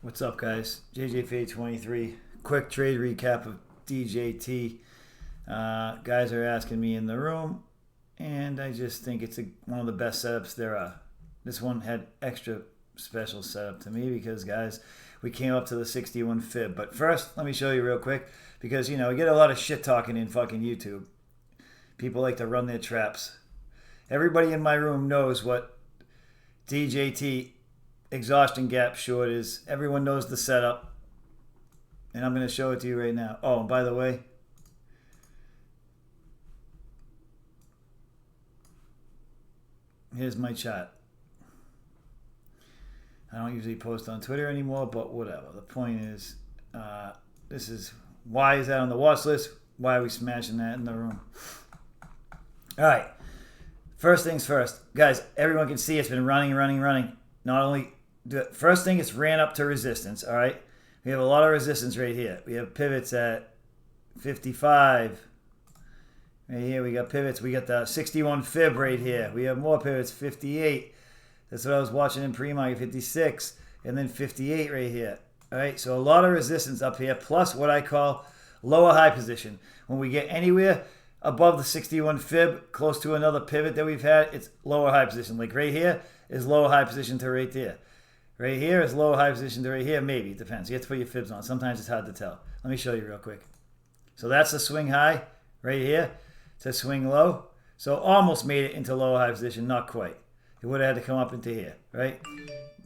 What's up, guys? JJFA23. Quick trade recap of DJT. Guys are asking me in the room, and I just think it's one of the best setups there are. This one had extra special setup to me because, guys, we came up to the 61 fib. But first, let me show you real quick because, you know, we get a lot of shit talking in fucking YouTube. People like to run their traps. Everybody in my room knows what DJT exhaustion gap short is. Everyone knows the setup, and I'm going to show it to you right now. Oh, and by the way, here's my chart. I don't usually post on Twitter anymore, but whatever. The point is, this is why is that on the watch list? Why are we smashing that in the room? All right. First things first, guys. Everyone can see it's been running. Not only first thing, it's ran up to resistance. All right, we have a lot of resistance right here. We have pivots at 55. Right here, we got pivots. We got the 61 fib right here. We have more pivots, 58. That's what I was watching in pre-market, 56, and then 58 right here. All right, so a lot of resistance up here, plus what I call lower high position. When we get anywhere above the 61 fib, close to another pivot that we've had, it's lower high position. Like right here is lower high position to right there. Right here is lower high position to right here. Maybe, it depends. You have to put your fibs on. Sometimes it's hard to tell. Let me show you real quick. So that's the swing high right here to swing low. So almost made it into lower high position, not quite. It would have had to come up into here, right?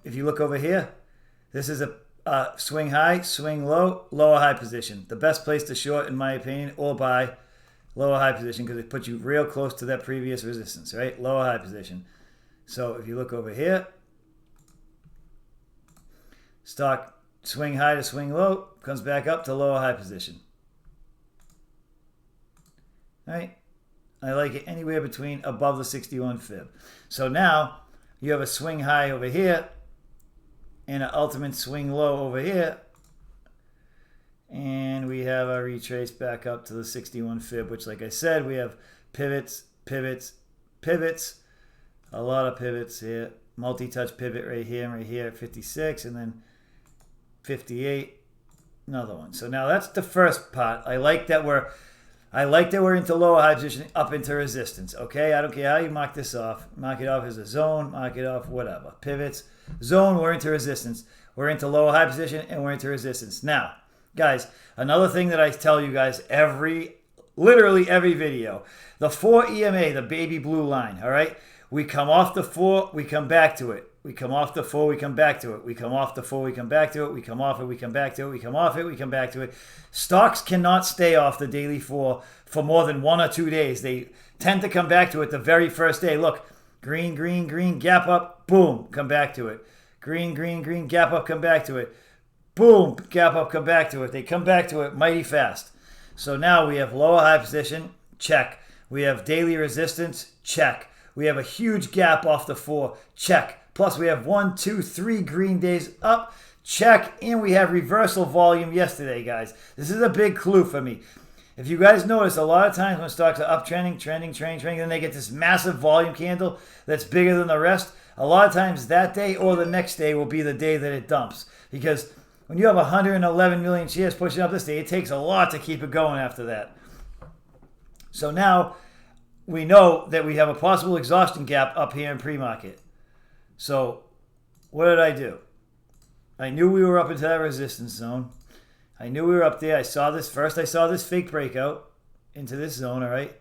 If you look over here, this is a swing high, swing low, lower high position. The best place to short, in my opinion, or buy lower high position because it puts you real close to that previous resistance, right? Lower high position. So if you look over here, stock swing high to swing low, comes back up to lower high position. All right? I like it anywhere between above the 61 fib. So now you have a swing high over here and an ultimate swing low over here. And we have a retrace back up to the 61 fib, which, like I said, we have pivots, pivots, pivots. A lot of pivots here. Multi-touch pivot right here and right here at 56, and then 58, another one. So now that's the first part. I like that we're into lower high position, up into resistance. Okay, I don't care how you mark this off. Mark it off as a zone. Mark it off whatever. Pivots, zone. We're into resistance. We're into lower high position, and we're into resistance. Now, guys, another thing that I tell you guys literally every video, the 4 EMA, the baby blue line. All right. We come off the 4, we come back to it. We come off the 4, we come back to it. We come off the 4, we come back to it. We come off it, we come back to it. We come off it, we come back to it. Stocks cannot stay off the daily 4 for more than 1 or 2 days. They tend to come back to it the very first day. Look, green, green, green, gap up, boom, come back to it. Green, green, green, gap up, come back to it. Boom, gap up, come back to it. They come back to it mighty fast. So now we have lower high position, check. We have daily resistance, check. We have a huge gap off the 4, check. Plus we have 1, 2, 3 green days up, check. And we have reversal volume yesterday, guys. This is a big clue for me. If you guys notice, a lot of times when stocks are uptrending, trending, then they get this massive volume candle that's bigger than the rest. A lot of times that day or the next day will be the day that it dumps. Because when you have 111 million shares pushing up this day, it takes a lot to keep it going after that. So now we know that we have a possible exhaustion gap up here in pre-market. So what did I do? I knew we were up into that resistance zone. I knew we were up there. I saw this fake breakout into this zone, all right?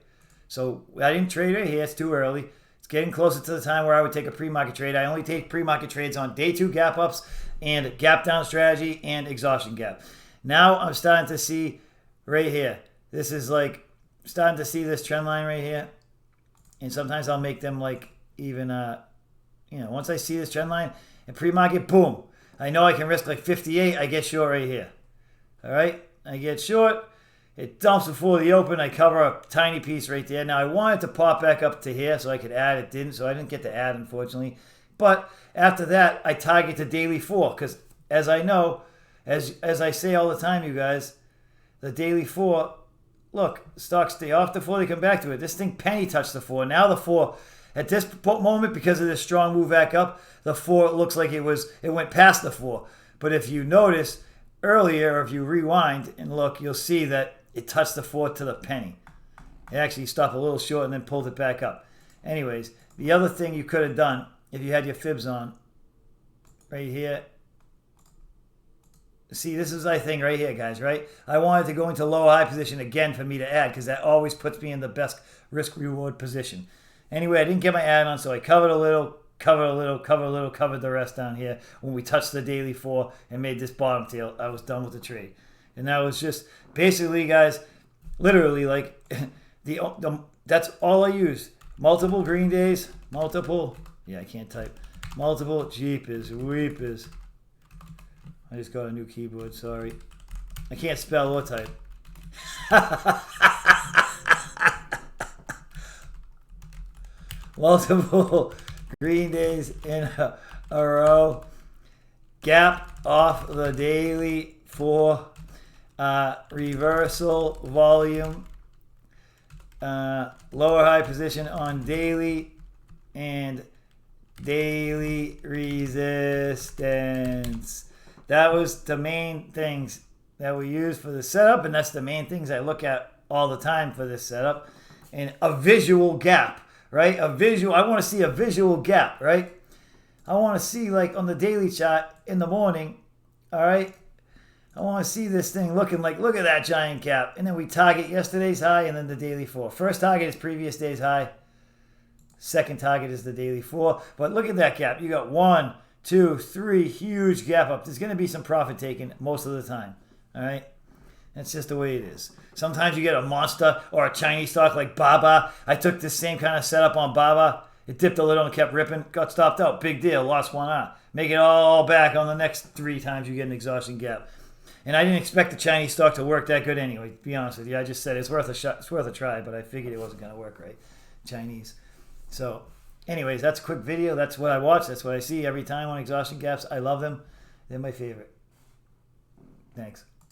So I didn't trade right here. It's too early. It's getting closer to the time where I would take a pre-market trade. I only take pre-market trades on day 2 gap ups and gap down strategy and exhaustion gap. Now I'm starting to see right here. This is like starting to see this trend line right here. And sometimes I'll make them like even, once I see this trend line in pre-market, boom. I know I can risk like 58. I get short right here. All right. I get short. It dumps before the open. I cover a tiny piece right there. Now I wanted to pop back up to here so I could add. It didn't. So I didn't get to add, unfortunately. But after that, I target the daily 4 because as I know, as I say all the time, you guys, the daily 4, look, stocks stay off the 4, they come back to it. This thing penny touched the 4. Now the 4, at this moment, because of this strong move back up, the 4 looks like it went past the 4. But if you notice earlier, if you rewind and look, you'll see that it touched the 4 to the penny. It actually stopped a little short and then pulled it back up. Anyways, the other thing you could have done if you had your fibs on, right here. See, this is my thing right here, guys, right? I wanted to go into low high position again for me to add because that always puts me in the best risk-reward position. Anyway, I didn't get my add on, so I covered a little, covered a little, covered a little, covered the rest down here. When we touched the daily 4 and made this bottom tail, I was done with the trade. And that was just basically, guys, literally like that's all I used. Multiple green days, multiple, yeah, I can't type. Multiple jeepers, weepers. I just got a new keyboard, sorry. I can't spell or type. Multiple green days in a row. Gap off the daily for reversal volume. Lower high position on daily and daily resistance. That was the main things that we use for the setup, and that's the main things I look at all the time for this setup. And a visual gap, right? A visual, I want to see a visual gap, right? I want to see, like on the daily chart in the morning, all right? I want to see this thing looking like, look at that giant gap. And then we target yesterday's high and then the daily 4. First target is previous day's high. Second target is the daily 4. But look at that gap. You got 1, 2, 3, huge gap up. There's going to be some profit taken most of the time. All right? That's just the way it is. Sometimes you get a monster or a Chinese stock like Baba. I took this same kind of setup on Baba. It dipped a little and kept ripping. Got stopped out. Big deal. Lost 1R. Make it all back on the next 3 times you get an exhaustion gap. And I didn't expect the Chinese stock to work that good anyway, to be honest with you. I just said it's worth a shot, it's worth a try, but I figured it wasn't going to work right. Chinese. So, anyways, that's a quick video. That's what I watch. That's what I see every time on exhaustion gaps. I love them. They're my favorite. Thanks.